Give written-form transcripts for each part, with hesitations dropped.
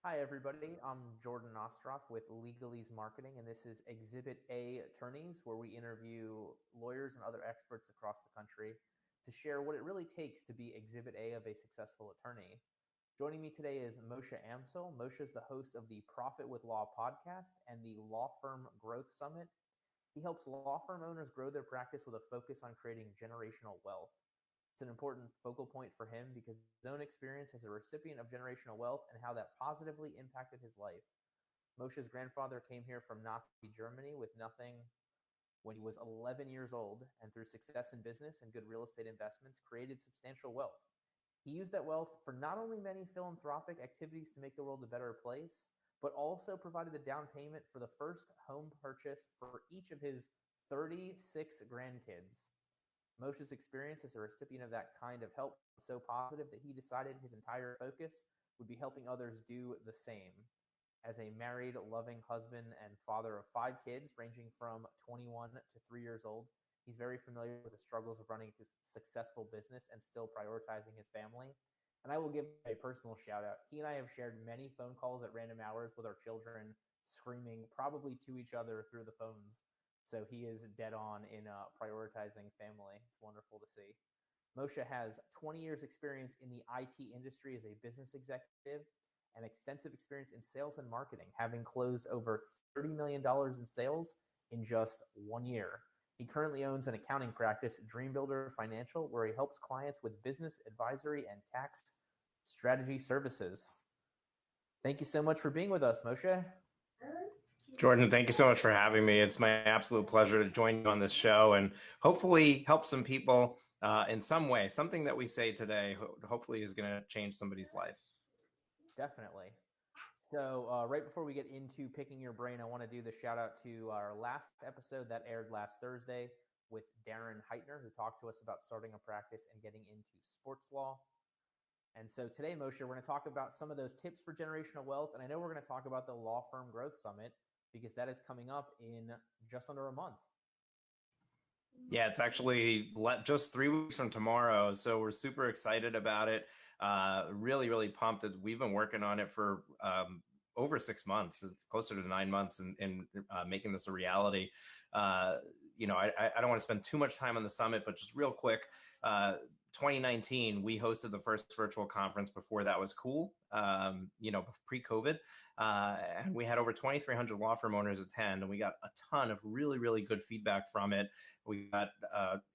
Hi, everybody. I'm Jordan Ostroff with Legalese Marketing, and this is Exhibit A Attorneys, where we interview lawyers and other experts across the country to share what it really takes to be Exhibit A of a successful attorney. Joining me today is Moshe Amsel. Moshe is the host of the Profit with Law podcast and the Law Firm Growth Summit. He helps law firm owners grow their practice with a focus on creating generational wealth. It's an important focal point for him because his own experience as a recipient of generational wealth and how that positively impacted his life. Moshe's grandfather came here from Nazi Germany with nothing when he was 11 years old, and through success in business and good real estate investments, created substantial wealth. He used that wealth for not only many philanthropic activities to make the world a better place, but also provided the down payment for the first home purchase for each of his 36 grandkids. Moshe's experience as a recipient of that kind of help was so positive that he decided his entire focus would be helping others do the same. As a married, loving husband and father of 5 kids, ranging from 21 to 3 years old, he's very familiar with the struggles of running a successful business and still prioritizing his family. And I will give a personal shout out. He and I have shared many phone calls at random hours with our children screaming, probably to each other through the phones. So he is dead on in prioritizing family. It's wonderful to see. Moshe has 20 years experience in the IT industry as a business executive and extensive experience in sales and marketing, having closed over $30 million in sales in just 1 year. He currently owns an accounting practice, Dreambuilder Financial, where he helps clients with business advisory and tax strategy services. Thank you so much for being with us, Moshe. Jordan, thank you so much for having me. It's my absolute pleasure to join you on this show and hopefully help some people in some way. Something that we say today hopefully is going to change somebody's life. Definitely. So right before we get into picking your brain, I want to do the shout out to our last episode that aired last Thursday with Darren Heitner, who talked to us about starting a practice and getting into sports law. And so today, Moshe, we're going to talk about some of those tips for generational wealth. And I know we're going to talk about the Law Firm Growth Summit because that is coming up in just under a month. Yeah, it's actually just 3 weeks from tomorrow. So we're super excited about it. Really, really pumped. We've been working on it for over 6 months, closer to 9 months in making this a reality. I don't want to spend too much time on the summit, but just real quick, 2019, we hosted the first virtual conference before that was cool, pre-COVID. And we had over 2,300 law firm owners attend, and we got a ton of really, really good feedback from it. We got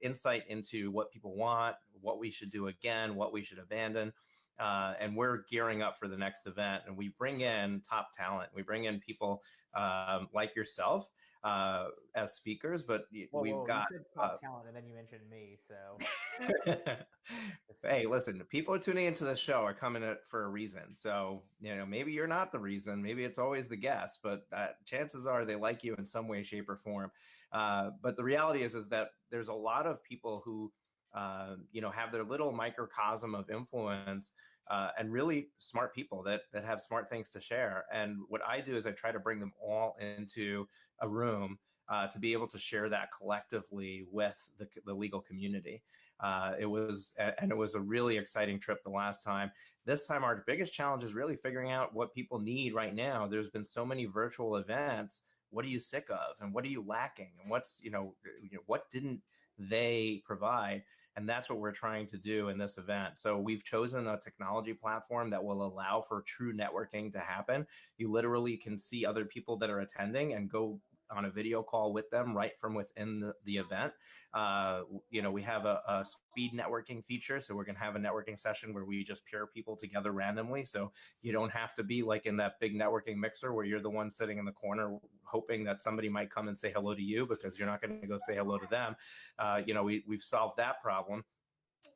insight into what people want, what we should do again, what we should abandon. And we're gearing up for the next event, and we bring in top talent. We bring in people like yourself as speakers, but we've got you said top talent, and then you mentioned me. So, hey, listen, people are tuning into the show are coming for a reason. So, maybe you're not the reason. Maybe it's always the guest, but chances are they like you in some way, shape, or form. But the reality is that there's a lot of people who have their little microcosm of influence and really smart people that have smart things to share. And what I do is I try to bring them all into a room to be able to share that collectively with the legal community. It was a really exciting trip the last time. This time, our biggest challenge is really figuring out what people need right now. There's been so many virtual events. What are you sick of, and what are you lacking, and what didn't they provide? And that's what we're trying to do in this event. So we've chosen a technology platform that will allow for true networking to happen. You literally can see other people that are attending and go on a video call with them right from within the event. We have a speed networking feature. So we're going to have a networking session where we just pair people together randomly. So you don't have to be like in that big networking mixer where you're the one sitting in the corner hoping that somebody might come and say hello to you, because you're not going to go say hello to them. We've solved that problem.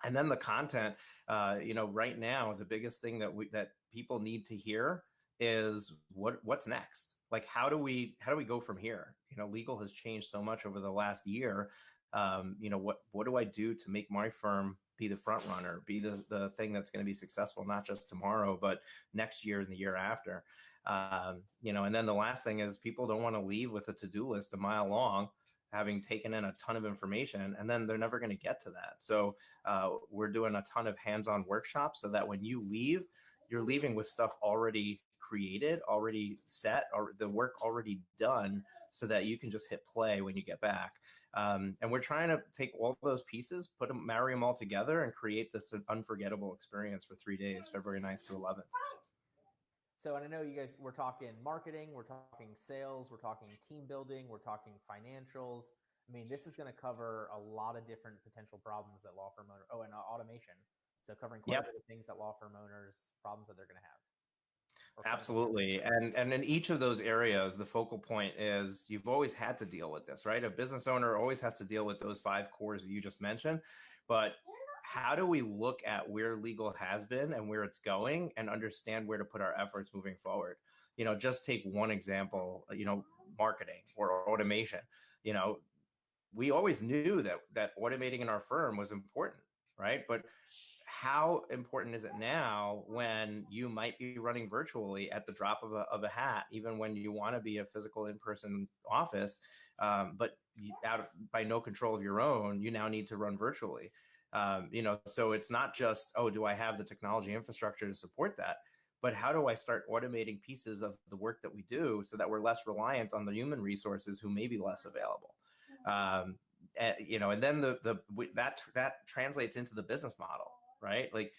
And then the content, right now, the biggest thing that people need to hear is what's next. Like, how do we go from here? Legal has changed so much over the last year. What do I do to make my firm be the front runner, be the thing that's going to be successful, not just tomorrow, but next year and the year after? And then the last thing is people don't want to leave with a to-do list a mile long, having taken in a ton of information, and then they're never going to get to that. So we're doing a ton of hands-on workshops so that when you leave, you're leaving with stuff already created, already set, or the work already done, so that you can just hit play when you get back. And we're trying to take all those pieces, marry them all together, and create this unforgettable experience for 3 days, February 9th to 11th. So, and I know you guys, we're talking marketing, we're talking sales, we're talking team building, we're talking financials. I mean, this is going to cover a lot of different potential problems that law firm owners, and automation. So covering quite a bit of things that law firm owners, problems that they're going to have. Absolutely. And in each of those areas, the focal point is you've always had to deal with this, right? A business owner always has to deal with those 5 cores that you just mentioned. But how do we look at where legal has been and where it's going and understand where to put our efforts moving forward? Just take one example, marketing or automation. We always knew that automating in our firm was important, right? But how important is it now when you might be running virtually at the drop of a hat, even when you want to be a physical in-person office, but by no control of your own, you now need to run virtually. So it's not just, oh, do I have the technology infrastructure to support that? But how do I start automating pieces of the work that we do so that we're less reliant on the human resources who may be less available? And then that translates into the business model, right? Like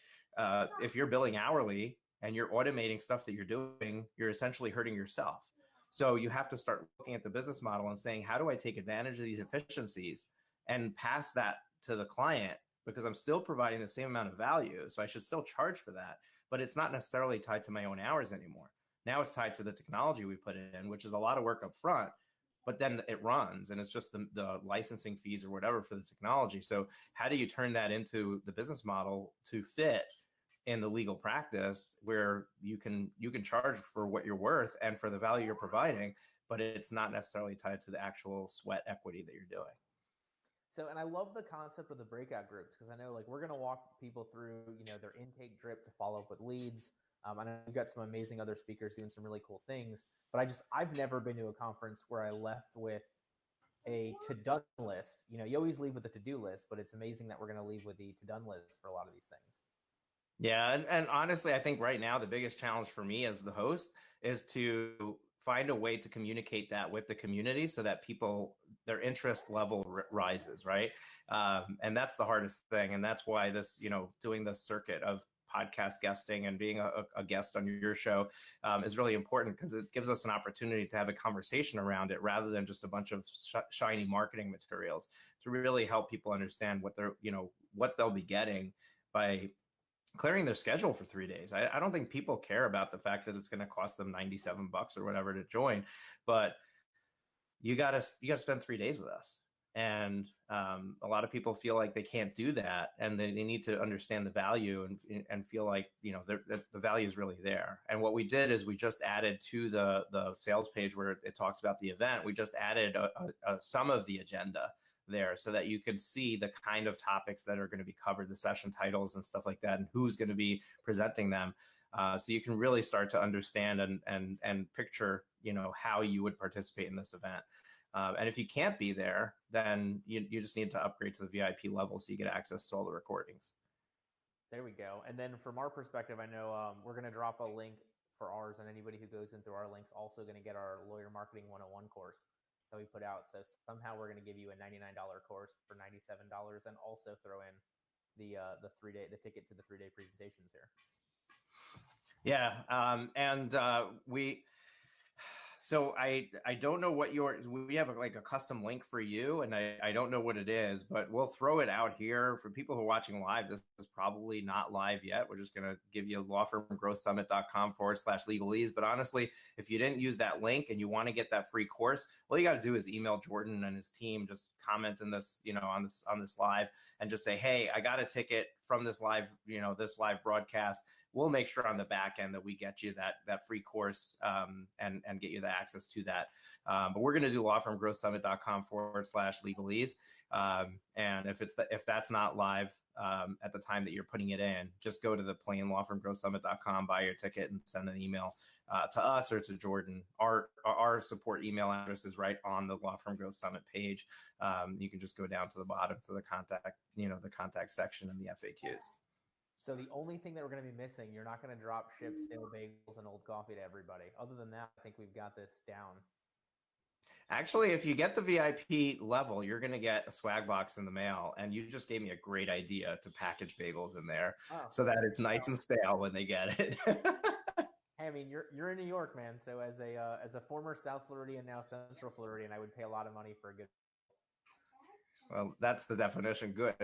if you're billing hourly and you're automating stuff that you're doing, you're essentially hurting yourself. So you have to start looking at the business model and saying, how do I take advantage of these efficiencies and pass that to the client? Because I'm still providing the same amount of value, so I should still charge for that. But it's not necessarily tied to my own hours anymore. Now it's tied to the technology we put in, which is a lot of work up front. But then it runs, and it's just the licensing fees or whatever for the technology. So how do you turn that into the business model to fit in the legal practice where you can charge for what you're worth and for the value you're providing, but it's not necessarily tied to the actual sweat equity that you're doing? So, and I love the concept of the breakout groups, because I know we're going to walk people through, their intake drip to follow up with leads. I know you've got some amazing other speakers doing some really cool things, but I've never been to a conference where I left with a to-done list. You always leave with a to-do list, but it's amazing that we're going to leave with the to-done list for a lot of these things. Yeah, and honestly, I think right now the biggest challenge for me as the host is to find a way to communicate that with the community so that their interest level rises, right? And that's the hardest thing. And that's why doing the circuit of podcast guesting and being a guest on your show is really important, because it gives us an opportunity to have a conversation around it rather than just a bunch of shiny marketing materials, to really help people understand what they'll be getting by clearing their schedule for 3 days. I don't think people care about the fact that it's going to cost them $97 or whatever to join, but you got to spend 3 days with us. And a lot of people feel like they can't do that, and they need to understand the value and feel like the value is really there. And what we did is we just added to the sales page where it talks about the event. We just added some of the agenda there so that you can see the kind of topics that are going to be covered, the session titles and stuff like that, and who's going to be presenting them. So you can really start to understand and picture, how you would participate in this event. And if you can't be there, then you just need to upgrade to the VIP level so you get access to all the recordings. There we go. And then from our perspective, I know we're going to drop a link for ours, and anybody who goes in through our links also going to get our Lawyer Marketing 101 course that we put out. So somehow we're going to give you a $99 course for $97 and also throw in the ticket to the 3-day presentations here. Yeah. So I don't know what we have a custom link for you, and I don't know what it is, but we'll throw it out here for people who are watching live. This is probably not live yet. We're just going to give you lawfirmgrowthsummit.com/legalese. But honestly, if you didn't use that link and you want to get that free course, all you got to do is email Jordan and his team, just comment in this, on this live, and just say, hey, I got a ticket from this live broadcast. We'll make sure on the back end that we get you that free course and get you the access to that. But we're going to do lawfirmgrowthsummit.com/legalese. And if that's not live at the time that you're putting it in, just go to the plain lawfirmgrowthsummit.com, buy your ticket, and send an email to us or to Jordan. Our support email address is right on the Law Firm Growth Summit page. You can just go down to the bottom to the contact section in the FAQs. So the only thing that we're going to be missing, you're not going to drop ship stale bagels and old coffee to everybody. Other than that, I think we've got this down. Actually, if you get the VIP level, you're going to get a swag box in the mail. And you just gave me a great idea to package bagels in there Oh, so that it's nice and stale when they get it. hey, I mean, you're in New York, man. So as a former South Floridian, now Central Floridian, I would pay a lot of money for a good. Well, that's the definition. Good.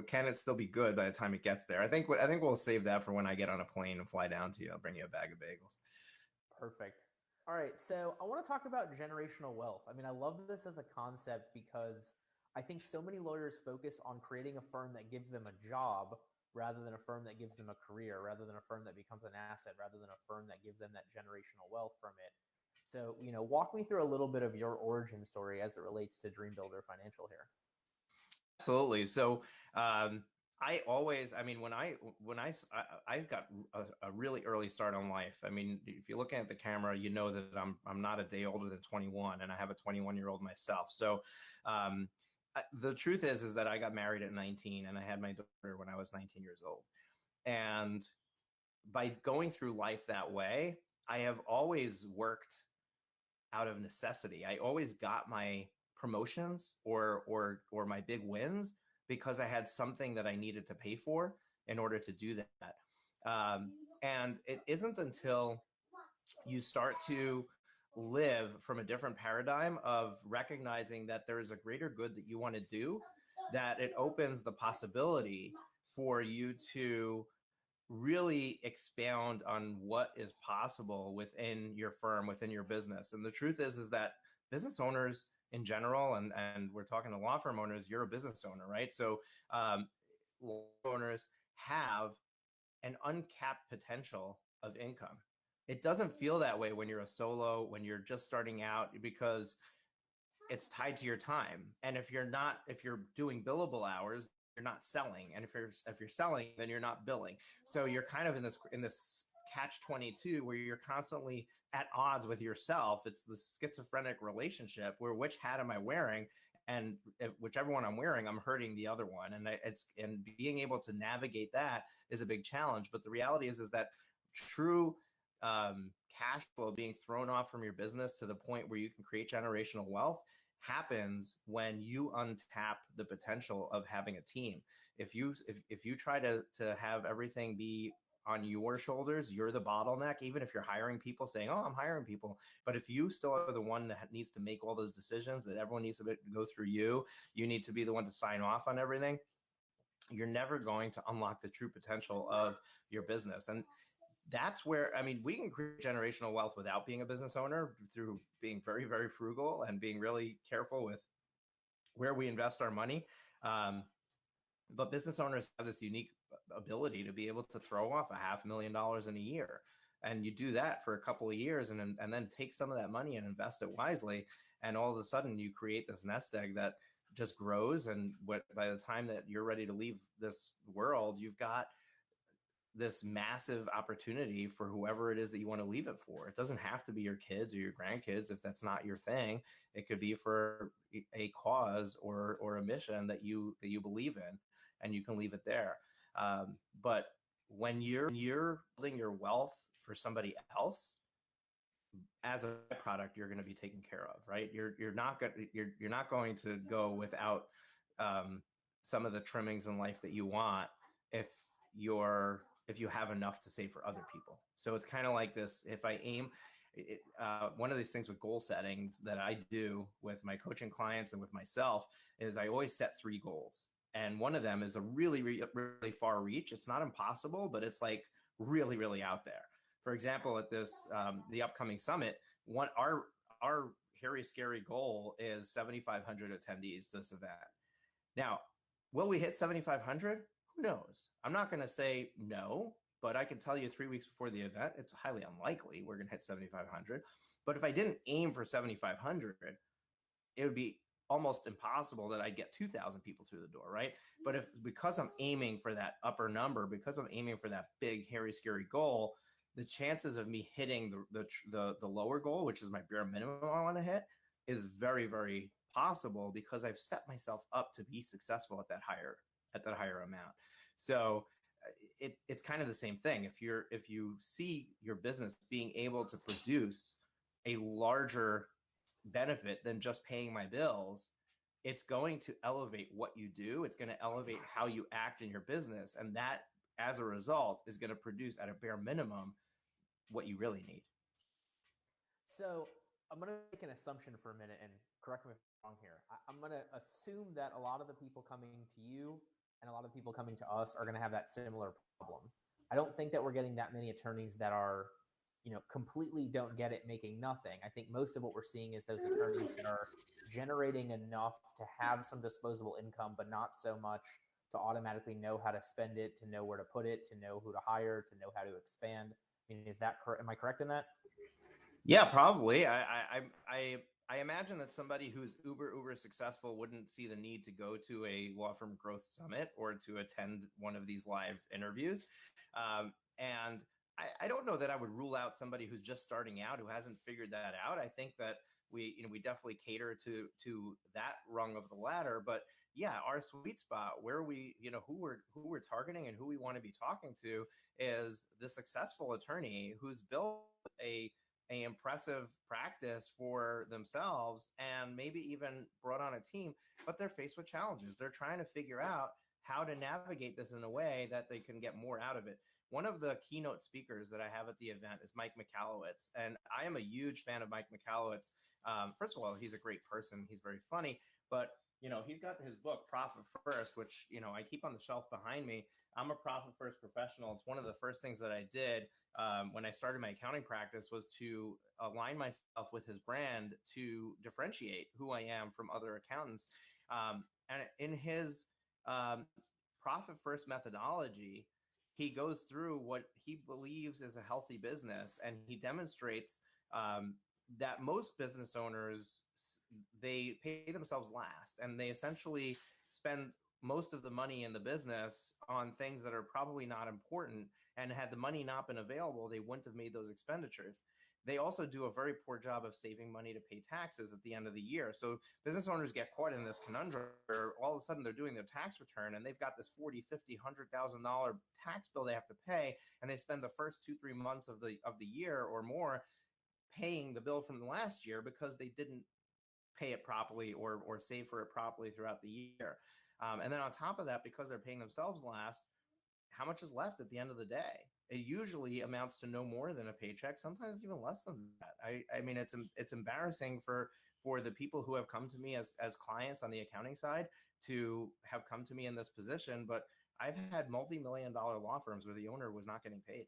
Can it still be good by the time it gets there? I think we'll save that for when I get on a plane and fly down to you. I'll bring you a bag of bagels. Perfect. All right, so I want to talk about generational wealth. I mean, I love this as a concept because I think so many lawyers focus on creating a firm that gives them a job rather than a firm that gives them a career, rather than a firm that becomes an asset, rather than a firm that gives them that generational wealth from it. So, walk me through a little bit of your origin story as it relates to Dream Builder Financial here. Absolutely. So, I always, I mean, I've got a really early start on life. I mean, if you're looking at the camera, you know that I'm not a day older than 21, and I have a 21-year-old myself. So, um, the truth is that I got married at 19, and I had my daughter when I was 19 years old. And by going through life that way, I have always worked out of necessity. I always got my promotions or my big wins because I had something that I needed to pay for in order to do that. And it isn't until you start to live from a different paradigm of recognizing that there is a greater good that you want to do, that it opens the possibility for you to really expound on what is possible within your firm, within your business. And the truth is that business owners in general, and we're talking to law firm owners, you're a business owner, right? So law owners have an uncapped potential of income. It doesn't feel that way when you're a solo, when you're just starting out, because it's tied to your time. And if you're doing billable hours, you're not selling. And if you're selling, then you're not billing. So you're kind of in this catch 22 where you're constantly at odds with yourself. It's this schizophrenic relationship where which hat am I wearing? And whichever one I'm wearing, I'm hurting the other one. And being able to navigate that is a big challenge. But the reality is that true cash flow being thrown off from your business to the point where you can create generational wealth happens when you untap the potential of having a team. If you try to have everything be on your shoulders, you're the bottleneck, even if you're hiring people saying, oh, I'm hiring people. But if you still are the one that needs to make all those decisions, that everyone needs to go through you need to be the one to sign off on everything, you're never going to unlock the true potential of your business. And that's where, I mean, we can create generational wealth without being a business owner through being very, very frugal and being really careful with where we invest our money. But business owners have this unique ability to be able to throw off $500,000 in a year. And you do that for a couple of years and then take some of that money and invest it wisely. And all of a sudden you create this nest egg that just grows. And by the time that you're ready to leave this world, you've got this massive opportunity for whoever it is that you want to leave it for. It doesn't have to be your kids or your grandkids if that's not your thing. It could be for a cause or a mission that you believe in, and you can leave it there. But when you're building your wealth for somebody else, as a product, you're going to be taken care of, right? You're not going to go without some of the trimmings in life that you want if you have enough to save for other people. So it's kind of like this. If I aim, one of these things with goal settings that I do with my coaching clients and with myself is I always set 3 goals. And one of them is a really, really far reach. It's not impossible, but it's like really, really out there. For example, at this the upcoming summit, our hairy, scary goal is 7,500 attendees to this event. Now, will we hit 7,500? Who knows? I'm not going to say no, but I can tell you 3 weeks before the event, it's highly unlikely we're going to hit 7,500. But if I didn't aim for 7,500, it would be almost impossible that I'd get 2,000 people through the door, right? But because I'm aiming for that upper number, because I'm aiming for that big, hairy, scary goal, the chances of me hitting the lower goal, which is my bare minimum I want to hit, is very, very possible because I've set myself up to be successful at that higher amount. So it's kind of the same thing. If you see your business being able to produce a larger benefit than just paying my bills, it's going to elevate what you do. It's going to elevate how you act in your business. And that, as a result, is going to produce at a bare minimum what you really need. So I'm going to make an assumption for a minute, and correct me if I'm wrong here. I'm going to assume that a lot of the people coming to you and a lot of people coming to us are going to have that similar problem. I don't think that we're getting that many attorneys that are, completely don't get it, making nothing. I think most of what we're seeing is those attorneys that are generating enough to have some disposable income, but not so much to automatically know how to spend it, to know where to put it, to know who to hire, to know how to expand. I mean, is that correct? Am I correct in that? Yeah, probably. I imagine that somebody who's uber successful wouldn't see the need to go to a law firm growth summit or to attend one of these live interviews. And I don't know that I would rule out somebody who's just starting out who hasn't figured that out. I think that we definitely cater to that rung of the ladder. But yeah, our sweet spot where who we're targeting and who we want to be talking to is the successful attorney who's built a impressive practice for themselves and maybe even brought on a team, but they're faced with challenges. They're trying to figure out how to navigate this in a way that they can get more out of it. One of the keynote speakers that I have at the event is Mike Michalowicz, and I am a huge fan of Mike Michalowicz. First of all, he's a great person. He's very funny, but he's got his book Profit First, which I keep on the shelf behind me. I'm a profit first professional. It's one of the first things that I did when I started my accounting practice was to align myself with his brand to differentiate who I am from other accountants. And in his profit first methodology, he goes through what he believes is a healthy business, and he demonstrates that most business owners, they pay themselves last, and they essentially spend most of the money in the business on things that are probably not important. And had the money not been available, they wouldn't have made those expenditures. They also do a very poor job of saving money to pay taxes at the end of the year. So business owners get caught in this conundrum where all of a sudden they're doing their tax return and they've got this $40, $50, $100,000 tax bill they have to pay, and they spend the first 2-3 months of the year or more paying the bill from the last year because they didn't pay it properly or save for it properly throughout the year. And then on top of that, because they're paying themselves last, how much is left at the end of the day? It usually amounts to no more than a paycheck, sometimes even less than that. I mean, it's embarrassing for the people who have come to me as clients on the accounting side to have come to me in this position. But I've had multi-million-dollar law firms where the owner was not getting paid,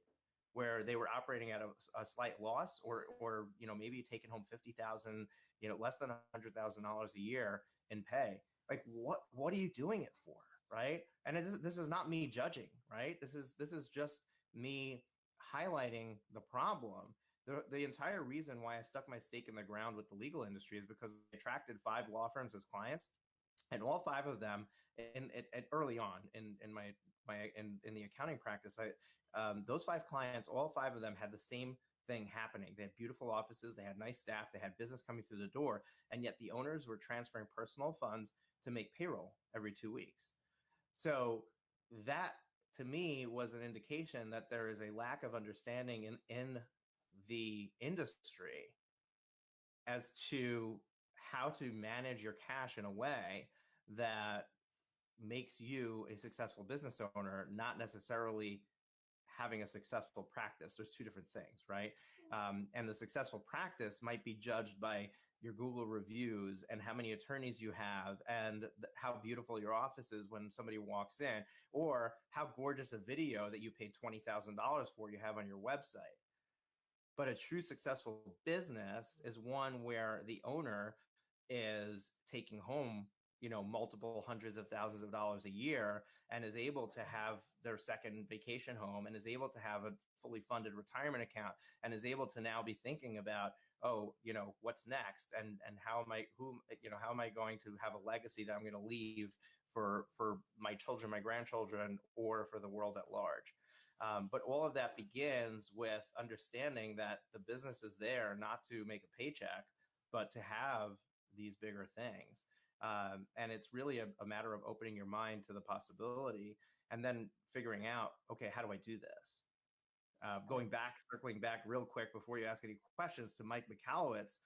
where they were operating at a slight loss, or maybe taking home $50,000, less than $100,000 a year in pay. Like, what are you doing it for, right? And this is not me judging, right? This is just me highlighting the problem. The entire reason why I stuck my stake in the ground with the legal industry is because I attracted 5 law firms as clients, and all 5 of them, in early on in my in the accounting practice, those 5 clients, all 5 of them had the same thing happening. They had beautiful offices, they had nice staff, they had business coming through the door, and yet the owners were transferring personal funds to make payroll every 2 weeks. So that, to me, was an indication that there is a lack of understanding in the industry as to how to manage your cash in a way that makes you a successful business owner, not necessarily having a successful practice. There's 2 different things, right? And the successful practice might be judged by your Google reviews and how many attorneys you have and how beautiful your office is when somebody walks in, or how gorgeous a video that you paid $20,000 for you have on your website. But a true successful business is one where the owner is taking home, multiple hundreds of thousands of dollars a year, and is able to have their second vacation home, and is able to have a fully funded retirement account, and is able to now be thinking about, what's next, and how am I going to have a legacy that I'm going to leave for my children, my grandchildren, or for the world at large. But all of that begins with understanding that the business is there not to make a paycheck, but to have these bigger things. And it's really a matter of opening your mind to the possibility and then figuring out, okay, how do I do this? Circling back real quick before you ask any questions to Mike Michalowicz,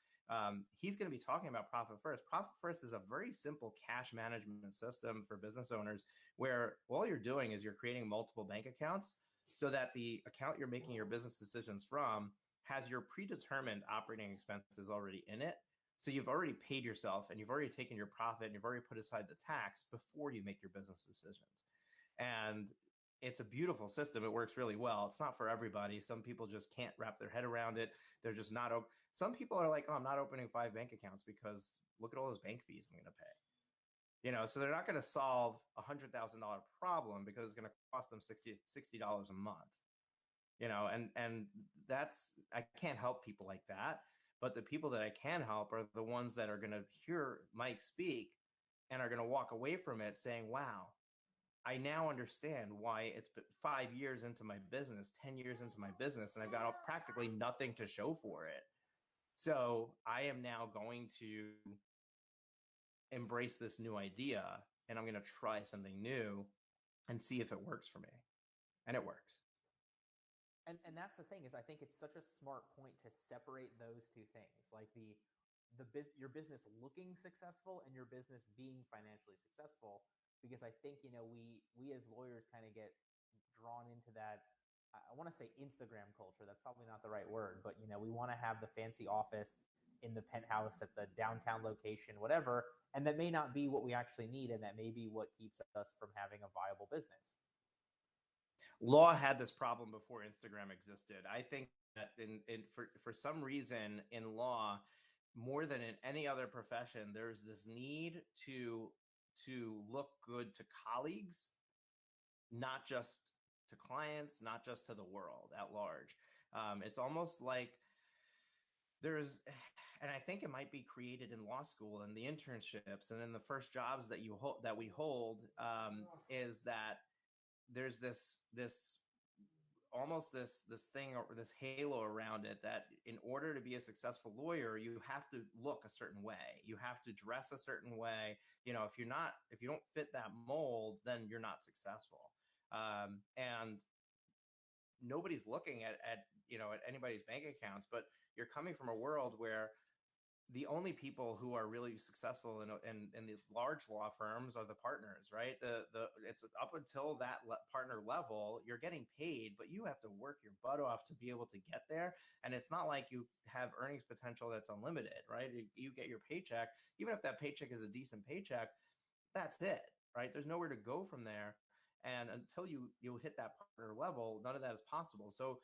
he's going to be talking about Profit First. Profit First is a very simple cash management system for business owners where all you're doing is you're creating multiple bank accounts so that the account you're making your business decisions from has your predetermined operating expenses already in it. So you've already paid yourself and you've already taken your profit and you've already put aside the tax before you make your business decisions. And it's a beautiful system. It works really well. It's not for everybody. Some people just can't wrap their head around it. They're just not. Some people are like, oh, I'm not opening 5 bank accounts because look at all those bank fees I'm going to pay. So they're not going to solve $100,000 problem because it's going to cost them $60 a month. And that's, I can't help people like that. But the people that I can help are the ones that are going to hear Mike speak and are going to walk away from it saying, wow, I now understand why it's been 5 years into my business, 10 years into my business, and I've got practically nothing to show for it. So I am now going to embrace this new idea, and I'm going to try something new and see if it works for me. And it works. And that's the thing is, I think it's such a smart point to separate those two things, like your business looking successful and your business being financially successful. Because I think, we as lawyers kind of get drawn into that. I want to say Instagram culture. That's probably not the right word, but we want to have the fancy office in the penthouse at the downtown location, whatever. And that may not be what we actually need. And that may be what keeps us from having a viable business. Law had this problem before Instagram existed. I think that for some reason in law, more than in any other profession, there's this need to look good to colleagues, not just to clients, not just to the world at large. It's almost like and I think it might be created in law school and the internships and in the first jobs that we hold, is that there's this almost this thing or this halo around it that in order to be a successful lawyer, you have to look a certain way. You have to dress a certain way. If you don't fit that mold, then you're not successful. And nobody's looking at anybody's bank accounts, but you're coming from a world where the only people who are really successful in the large law firms are the partners, right? It's up until that partner level, you're getting paid, but you have to work your butt off to be able to get there. And it's not like you have earnings potential that's unlimited, right? You get your paycheck, even if that paycheck is a decent paycheck, that's it, right? There's nowhere to go from there. And until you hit that partner level, none of that is possible. So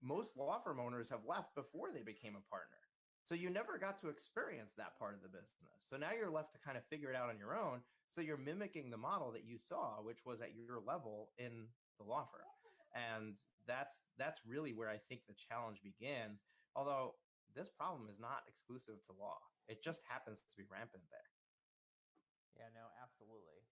most law firm owners have left before they became a partner. So you never got to experience that part of the business. So now you're left to kind of figure it out on your own. So you're mimicking the model that you saw, which was at your level in the law firm. And that's really where I think the challenge begins. Although this problem is not exclusive to law. It just happens to be rampant there. Yeah, no, absolutely.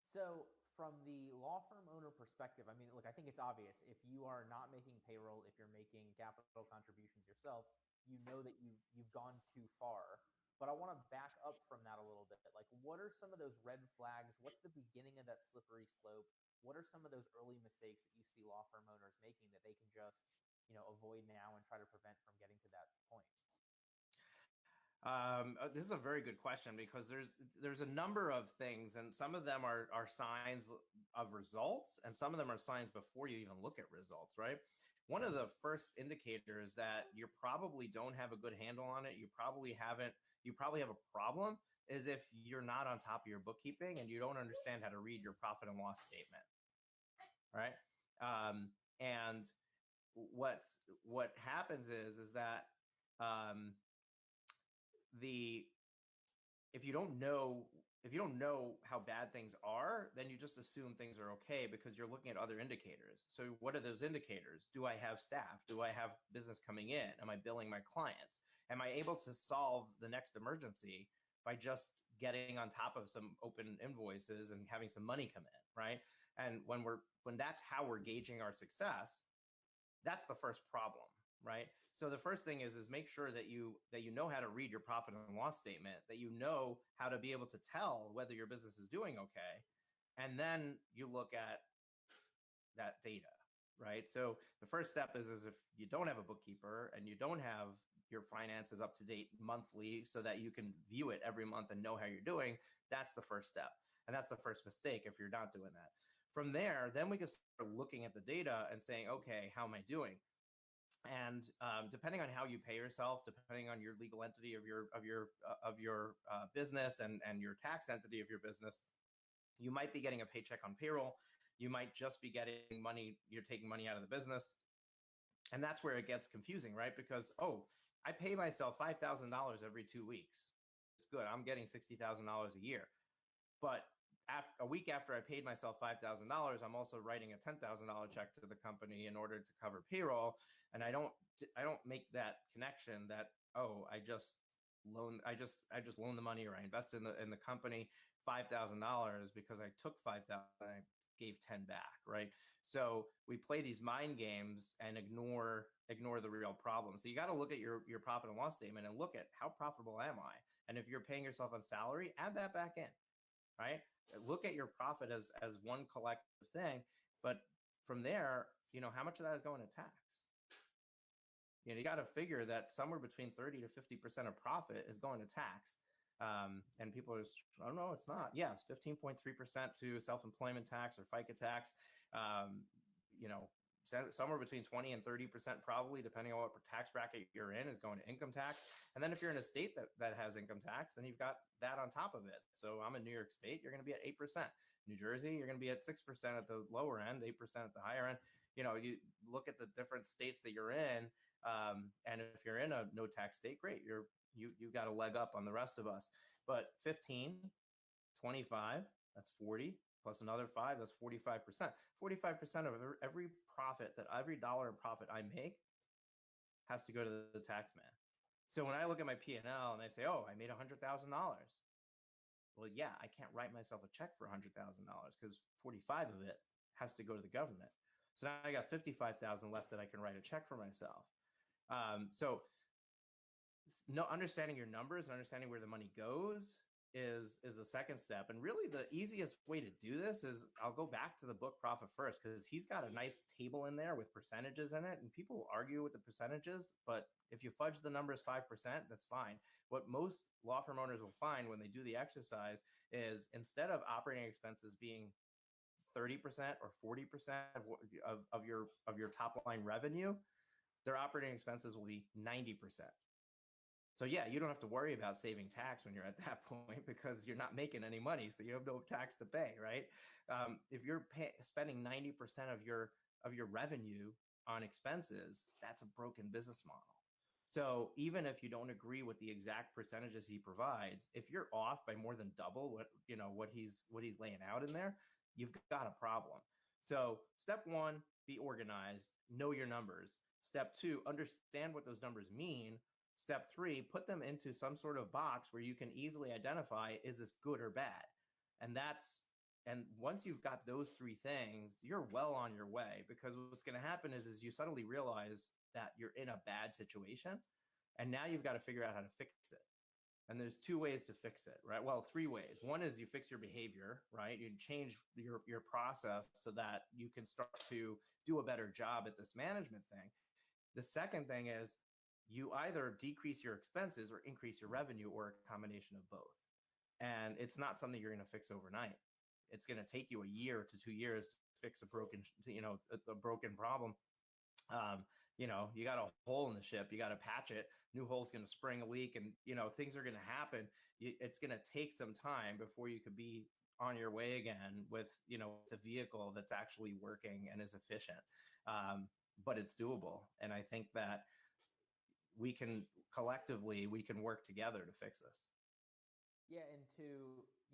So from the law firm owner perspective, I mean, look, I think it's obvious. If you are not making payroll, if you're making capital contributions yourself, you know that you've gone too far. But I want to back up from that a little bit. Like, what are some of those red flags? What's the beginning of that slippery slope? What are some of those early mistakes that you see law firm owners making that they can just, avoid now and try to prevent from getting to that point? This is a very good question because there's a number of things, and some of them are signs of results, and some of them are signs before you even look at results, right? One of the first indicators that you probably don't have a good handle on it, you probably have a problem, is if you're not on top of your bookkeeping and you don't understand how to read your profit and loss statement, right? And what happens is that if you don't know how bad things are, then you just assume things are okay because you're looking at other indicators. So what are those indicators? Do I have staff? Do I have business coming in? Am I billing my clients? Am I able to solve the next emergency by just getting on top of some open invoices and having some money come in, right? And when that's how we're gauging our success, that's the first problem, right? So the first thing is make sure that you know how to read your profit and loss statement, that you know how to be able to tell whether your business is doing okay. And then you look at that data, right? So the first step is if you don't have a bookkeeper and you don't have your finances up to date monthly so that you can view it every month and know how you're doing, that's the first step. And that's the first mistake if you're not doing that. From there, then we can start looking at the data and saying, okay, how am I doing? And depending on how you pay yourself, depending on your legal entity of your business and your tax entity of your business, you might be getting a paycheck on payroll. You might just be getting money. You're taking money out of the business, and that's where it gets confusing, right? Because I pay myself $5,000 every 2 weeks. It's good. I'm getting $60,000 a year, but a week after I paid myself $5,000, I'm also writing a $10,000 check to the company in order to cover payroll, and I don't make that connection that I just loaned the money, or I invested in the company $5,000 because I took 5,000 and I gave 10 back, right? So we play these mind games and ignore the real problem. So you got to look at your profit and loss statement and look at how profitable am I, and if you're paying yourself on salary, add that back in, right? Look at your profit as one collective thing, but from there, how much of that is going to tax? You got to figure that somewhere between 30 to 50% of profit is going to tax. And people are, oh no, it's not. Yes, 15.3% to self-employment tax or FICA tax. Somewhere between 20 and 30% probably, depending on what tax bracket you're in, is going to income tax. And then if you're in a state that has income tax, then you've got that on top of it. So I'm in New York State, you're going to be at 8%. New Jersey, you're going to be at 6% at the lower end, 8% at the higher end. You look at the different states that you're in, and if you're in a no tax state, great, you got a leg up on the rest of us. But 15, 25, that's 40, plus another 5, that's 45%. 45% of every profit, that every dollar in profit I make has to go to the tax man. So when I look at my P&L and I say, oh, I made $100,000. Well, yeah, I can't write myself a check for $100,000 because 45 of it has to go to the government. So now I got 55,000 left that I can write a check for myself. So understanding your numbers and understanding where the money goes is the second step. And really the easiest way to do this is, I'll go back to the book Profit First, because he's got a nice table in there with percentages in it, and people argue with the percentages, but if you fudge the numbers 5%, that's fine. What most law firm owners will find when they do the exercise is, instead of operating expenses being 30% or 40% of your top line revenue, their operating expenses will be 90%. So yeah, you don't have to worry about saving tax when you're at that point, because you're not making any money, so you have no tax to pay, right? If you're spending 90% of your revenue on expenses, that's a broken business model. So even if you don't agree with the exact percentages he provides, if you're off by more than double what he's laying out in there, you've got a problem. So step 1, be organized, know your numbers. Step 2, understand what those numbers mean. Step 3, put them into some sort of box where you can easily identify, is this good or bad? And once you've got those 3 things, you're well on your way, because what's going to happen is you suddenly realize that you're in a bad situation, and now you've got to figure out how to fix it. And there's 2 ways to fix it, right? Well, 3 ways. One is you fix your behavior, right? You change your process so that you can start to do a better job at this management thing. The second thing is, you either decrease your expenses or increase your revenue, or a combination of both. And it's not something you're going to fix overnight. It's going to take you a year to 2 years to fix a broken problem. You got a hole in the ship, you got to patch it. New hole's going to spring a leak, and things are going to happen. It's going to take some time before you could be on your way again with the vehicle that's actually working and is efficient. But it's doable, and I think that we can work together to fix this. Yeah, and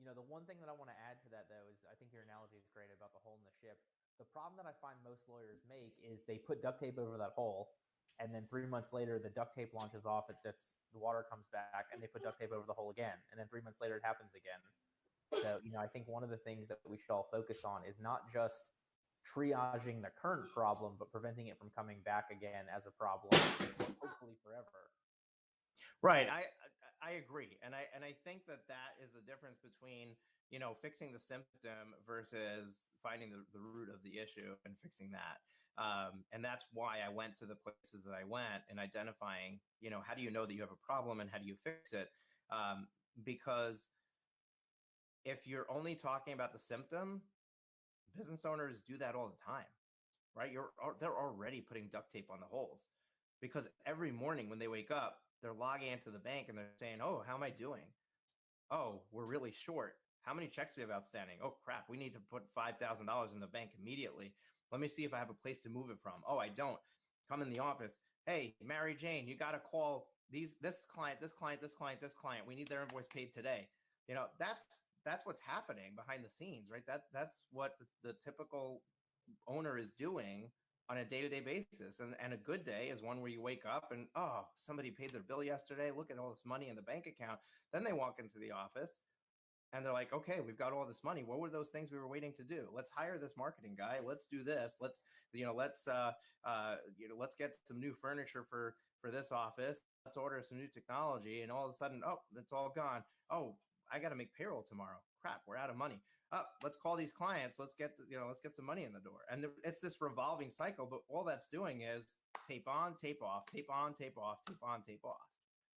the one thing that I want to add to that, though, is I think your analogy is great about the hole in the ship. The problem that I find most lawyers make is they put duct tape over that hole, and then 3 months later, the duct tape launches off, the water comes back, and they put duct tape over the hole again, and then 3 months later, it happens again. So, I think one of the things that we should all focus on is not just triaging the current problem, but preventing it from coming back again as a problem, hopefully forever. Right. I agree, and I think that is the difference between fixing the symptom versus finding the root of the issue and fixing that. And that's why I went to the places that I went and identifying, how do you know that you have a problem and how do you fix it? Because if you're only talking about the symptom, business owners do that all the time, right? They're already putting duct tape on the holes because every morning when they wake up, they're logging into the bank and they're saying, "Oh, how am I doing? Oh, we're really short. How many checks do we have outstanding? Oh, crap. We need to put $5,000 in the bank immediately. Let me see if I have a place to move it from. Oh, I don't. Come in the office. Hey, Mary Jane, you got to call this client, this client, this client, this client. We need their invoice paid today." That's what's happening behind the scenes, right? That's what the typical owner is doing on a day-to-day basis. And a good day is one where you wake up and, oh, somebody paid their bill yesterday. Look at all this money in the bank account. Then they walk into the office and they're like, okay, we've got all this money. What were those things we were waiting to do? Let's hire this marketing guy. Let's do this. Let's get some new furniture for this office. Let's order some new technology. And all of a sudden, oh, it's all gone. Oh, I got to make payroll tomorrow. Crap, we're out of money. Let's call these clients. Let's get some money in the door. And it's this revolving cycle. But all that's doing is tape on, tape off, tape on, tape off, tape on, tape off.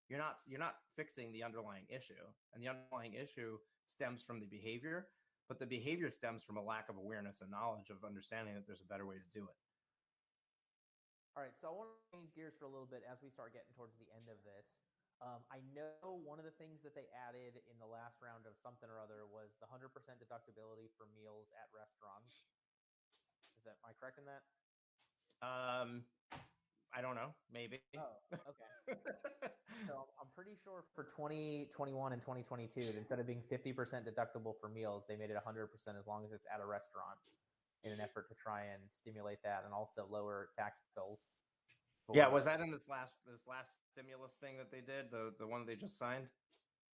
You're not fixing the underlying issue, and the underlying issue stems from the behavior, but the behavior stems from a lack of awareness and knowledge of understanding that there's a better way to do it. All right, so I want to change gears for a little bit as we start getting towards the end of this. I know one of the things that they added in the last round of something or other was the 100% deductibility for meals at restaurants. Am I correct in that? I don't know, maybe. Oh, okay. So I'm pretty sure for 2021 and 2022, instead of being 50% deductible for meals, they made it 100% as long as it's at a restaurant, in an effort to try and stimulate that and also lower tax bills. Yeah, was that in this last stimulus thing that they did, the one they just signed?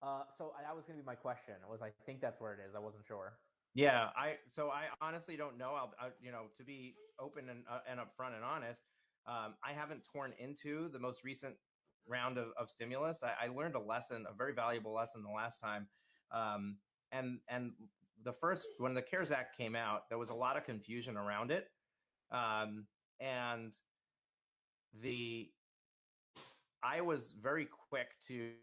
So that was going to be my question. I think that's where it is. I wasn't sure. Yeah, I honestly don't know. I'll to be open and upfront and honest, I haven't torn into the most recent round of stimulus. I learned a very valuable lesson the last time, and the first, when the CARES Act came out, there was a lot of confusion around it, and I was very quick to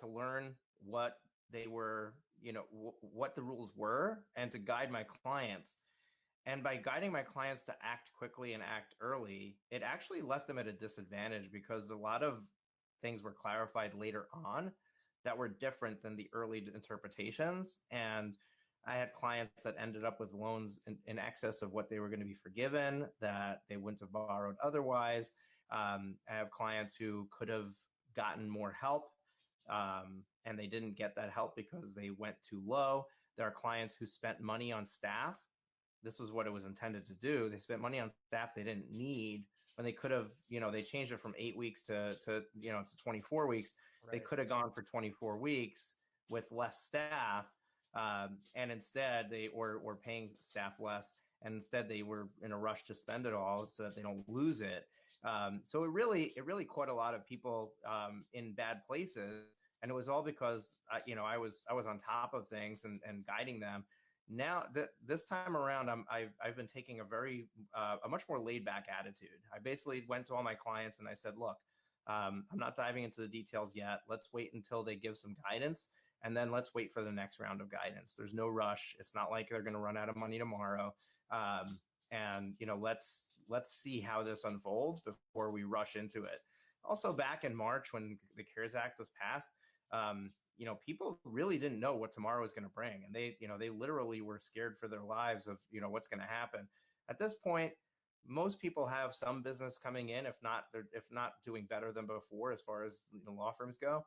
learn what they were, what the rules were, and to guide my clients. And by guiding my clients to act quickly and act early, it actually left them at a disadvantage because a lot of things were clarified later on that were different than the early interpretations. And I had clients that ended up with loans in excess of what they were going to be forgiven, that they wouldn't have borrowed otherwise. I have clients who could have gotten more help, and they didn't get that help because they went too low. There are clients who spent money on staff. This was what it was intended to do. They spent money on staff they didn't need when they could have, they changed it from 8 weeks to 24 weeks. Right. They could have gone for 24 weeks with less staff. And instead they were paying staff less. And instead they were in a rush to spend it all so that they don't lose it. So it really caught a lot of people in bad places. And it was all because, I was on top of things and guiding them. Now this time around, I've been taking a much more laid back attitude. I basically went to all my clients and I said, look, I'm not diving into the details yet. Let's wait until they give some guidance, and then let's wait for the next round of guidance. There's no rush. It's not like they're going to run out of money tomorrow. And let's see how this unfolds before we rush into it. Also, back in March when the CARES Act was passed, people really didn't know what tomorrow was going to bring, and they literally were scared for their lives of what's going to happen. At this point, most people have some business coming in, if not doing better than before as far as law firms go.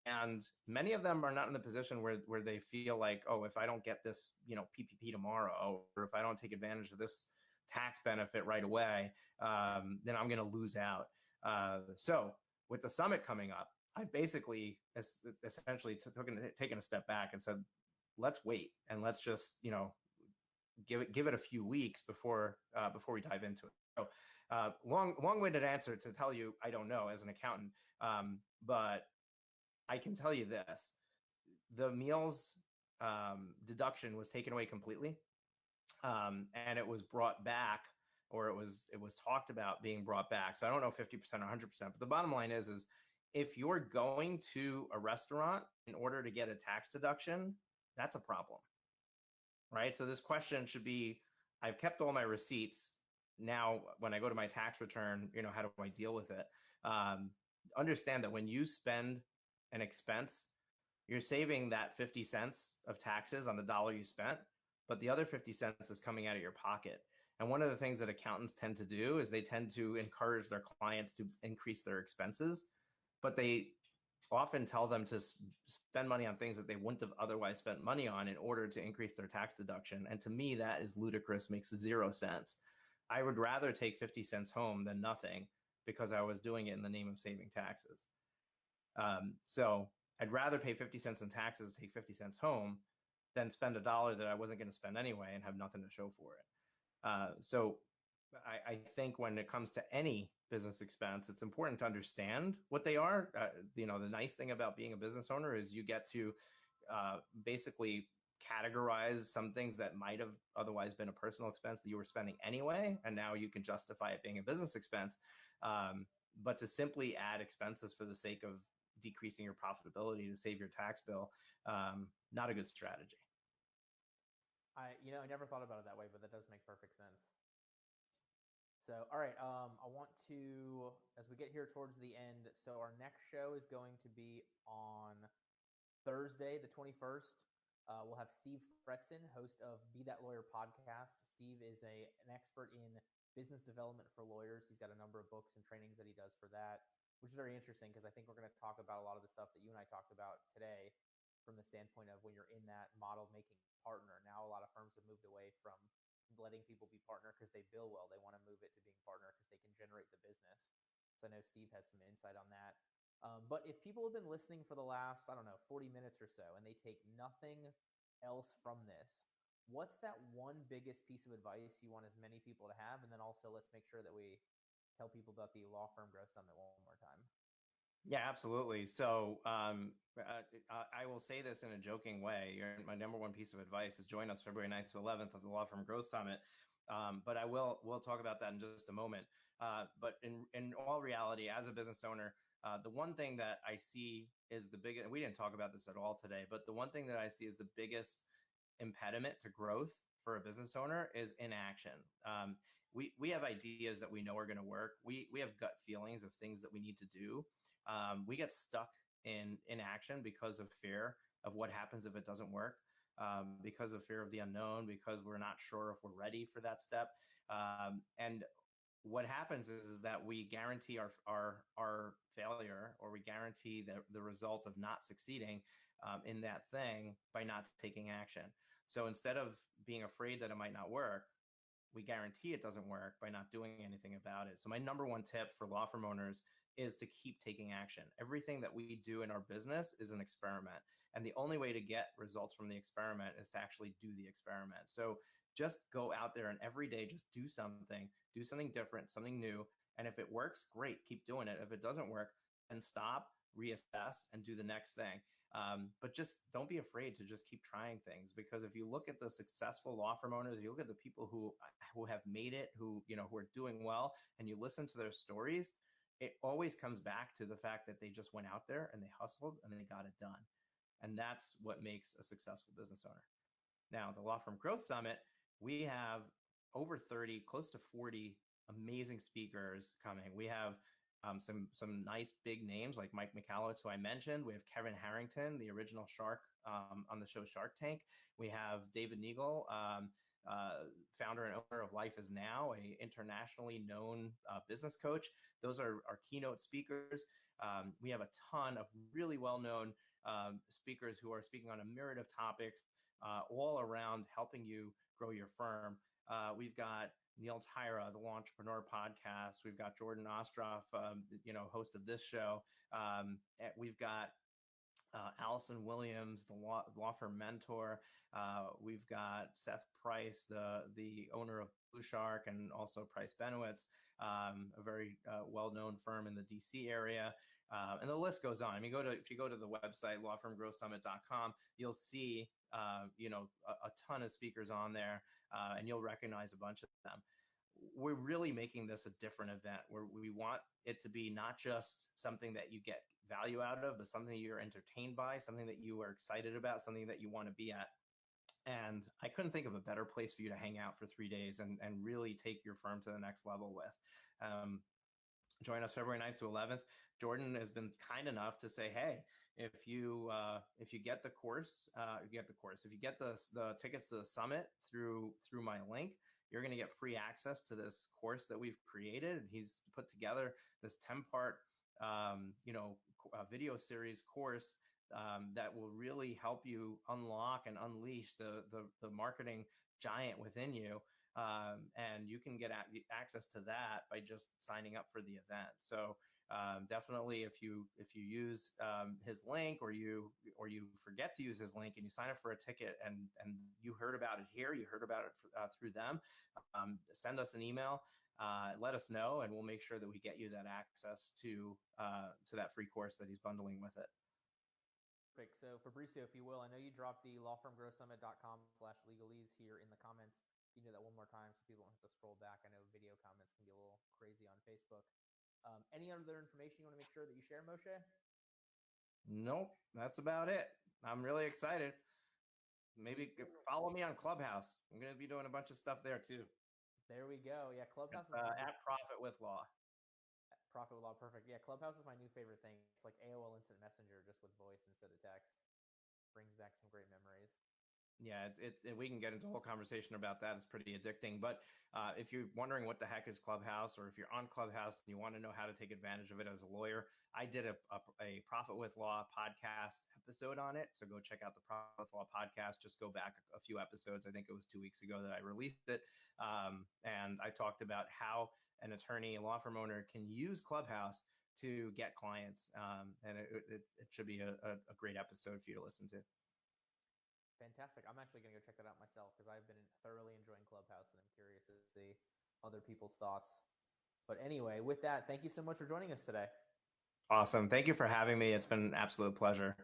And many of them are not in the position where they feel like, oh, if I don't get this, PPP tomorrow, or if I don't take advantage of this tax benefit right away, then I'm going to lose out. So with the summit coming up, I've basically essentially taken a step back and said, let's wait and let's just, give it a few weeks before we dive into it. So Long-winded answer to tell you I don't know as an accountant, but I can tell you this: the meals deduction was taken away completely, and it was brought back, or it was talked about being brought back. So I don't know 50% or 100%, but the bottom line is if you're going to a restaurant in order to get a tax deduction, that's a problem, right? So this question should be, I've kept all my receipts. Now, when I go to my tax return, how do I deal with it? Um, Understand that when you spend an expense, you're saving that 50 cents of taxes on the dollar you spent, but the other 50 cents is coming out of your pocket. And one of the things that accountants tend to do is they tend to encourage their clients to increase their expenses, but they often tell them to spend money on things that they wouldn't have otherwise spent money on in order to increase their tax deduction. And to me, that is ludicrous, makes 0 sense. I would rather take 50 cents home than nothing because I was doing it in the name of saving taxes. So I'd rather pay 50 cents in taxes, take 50 cents home, than spend $1 that I wasn't going to spend anyway and have nothing to show for it. So I think when it comes to any business expense, it's important to understand what they are. The nice thing about being a business owner is you get to basically categorize some things that might have otherwise been a personal expense that you were spending anyway, and now you can justify it being a business expense. But to simply add expenses for the sake of decreasing your profitability to save your tax bill, not a good strategy. I never thought about it that way, but that does make perfect sense. So, all right, I want to, as we get here towards the end, so our next show is going to be on Thursday, the 21st. We'll have Steve Fretzen, host of Be That Lawyer podcast. Steve is an expert in business development for lawyers. He's got a number of books and trainings that he does for that, which is very interesting because I think we're going to talk about a lot of the stuff that you and I talked about today from the standpoint of when you're in that model making partner. Now, a lot of firms have moved away from letting people be partner because they bill well. They want to move it to being partner because they can generate the business. So I know Steve has some insight on that. But if people have been listening for the last, 40 minutes or so, and they take nothing else from this, what's that one biggest piece of advice you want as many people to have? And then also let's make sure that we tell people about the Law Firm Growth Summit one more time. Yeah, absolutely. So I will say this in a joking way. My number one piece of advice is join us February 9th to 11th at the Law Firm Growth Summit. But we'll talk about that in just a moment. But in all reality, as a business owner, the one thing that I see is the biggest, we didn't talk about this at all today, but the one thing that I see is the biggest impediment to growth for a business owner is inaction. We have ideas that we know are going to work. We have gut feelings of things that we need to do. We get stuck in inaction because of fear of what happens if it doesn't work, because of fear of the unknown, because we're not sure if we're ready for that step. And what happens is that we guarantee our failure, or we guarantee the result of not succeeding in that thing by not taking action. So instead of being afraid that it might not work, we guarantee it doesn't work by not doing anything about it. So my number one tip for law firm owners is to keep taking action. Everything that we do in our business is an experiment. And the only way to get results from the experiment is to actually do the experiment. So just go out there and every day just do something different, something new. And if it works, great, keep doing it. If it doesn't work, then stop, reassess, and do the next thing. But just don't be afraid to just keep trying things, because if you look at the successful law firm owners, you look at the people who have made it, who are doing well, and you listen to their stories, it always comes back to the fact that they just went out there and they hustled and they got it done. And that's what makes a successful business owner. Now, the Law Firm Growth Summit, we have over 30, close to 40 amazing speakers coming. We have some nice big names like Mike Michalowicz, who I mentioned. We have Kevin Harrington, the original shark on the show Shark Tank. We have David Neagle, founder and owner of Life Is Now, a internationally known business coach. Those are our keynote speakers. We have a ton of really well-known speakers who are speaking on a myriad of topics, all around helping you grow your firm. We've got Neil Tyra, the Law Entrepreneur podcast. We've got Jordan Ostroff, host of this show. We've got Allison Williams, the law firm mentor. We've got Seth Price, the owner of Blue Shark, and also Price Benowitz. a very well-known firm in the DC area. And the list goes on. I mean, if you go to the website, lawfirmgrowthsummit.com, you'll see, a ton of speakers on there, and you'll recognize a bunch of them. We're really making this a different event where we want it to be not just something that you get value out of, but something you're entertained by, something that you are excited about, something that you want to be at. And I couldn't think of a better place for you to hang out for 3 days and really take your firm to the next level with. Join us February 9th to 11th. Jordan has been kind enough to say, hey, if you get the course, if you get the tickets to the summit through my link, you're going to get free access to this course that we've created. He's put together this 10-part, video series course that will really help you unlock and unleash the marketing giant within you. And you can get access to that by just signing up for the event. So definitely, if you use his link, or you forget to use his link and you sign up for a ticket and you heard about it here, you heard about it through them, send us an email, let us know, and we'll make sure that we get you that access to that free course that he's bundling with it. Perfect. So Fabrizio, if you will, I know you dropped the lawfirmgrowthsummit.com/legalese here in the comments. You do that one more time so people don't have to scroll back. I know video comments can be a little crazy on Facebook. Any other information you want to make sure that you share, Moshe? Nope, that's about it. I'm really excited. Maybe follow me on Clubhouse. I'm going to be doing a bunch of stuff there too. There we go. Yeah, Clubhouse is at Profit with Law. Profit with Law, perfect. Yeah, Clubhouse is my new favorite thing. It's like AOL Instant Messenger, just with voice instead of text. Brings back some great memories. Yeah, we can get into a whole conversation about that. It's pretty addicting. But if you're wondering what the heck is Clubhouse, or if you're on Clubhouse and you want to know how to take advantage of it as a lawyer, I did a Profit with Law podcast episode on it. So go check out the Profit with Law podcast. Just go back a few episodes. I think it was 2 weeks ago that I released it. And I talked about how an attorney, a law firm owner, can use Clubhouse to get clients. And it should be a great episode for you to listen to. Fantastic. I'm actually going to go check that out myself because I've been thoroughly enjoying Clubhouse, and I'm curious to see other people's thoughts. But anyway, with that, thank you so much for joining us today. Awesome. Thank you for having me. It's been an absolute pleasure.